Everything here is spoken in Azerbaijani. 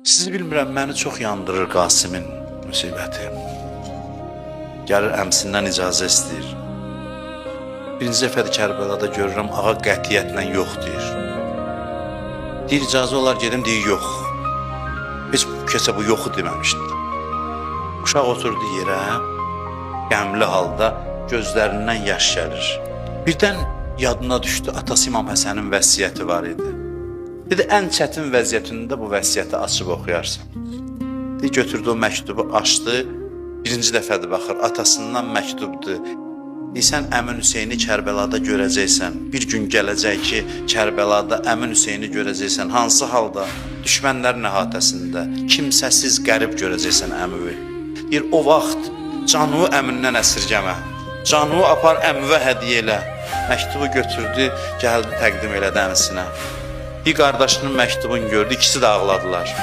Sizi bilmirəm, məni çox yandırır Qasimin müsibəti. Gəlir əmsindən icazə istəyir. Birinci dəfədir Kərbəlada görürəm, ağa qətiyyətlə yox deyir. Deyir, icazə olar gedim, deyir, yox. Heç kəsə bu yoxu deməmişdi. Uşaq oturdu yerə, qəmli halda gözlərindən yaş gəlir. Birdən yadına düşdü, atası İmam Həsənin vəsiyyəti var idi. Dedi, ən çətin vəziyyətində bu vəsiyyəti açıb oxuyarsan. Dedi, götürdü o məktubu, açdı, birinci dəfədir baxır, atasından məktubdur. Deyirsən, Əmin Hüseyni Kərbəlada görəcəksən, bir gün gələcək ki, Kərbəlada Əmin Hüseyni görəcəksən, hansı halda? Düşmənlərin əhatəsində, kimsəsiz qərib görəcəksən əmivi. Deyir, o vaxt canını əmindən əsirgəmə, canını apar əmivə hədiyyə elə. Məktubu götürdü, gəldi təqdim elədi əmisinə. Bir qardaşının məktubunu gördü, ikisi də ağladılar.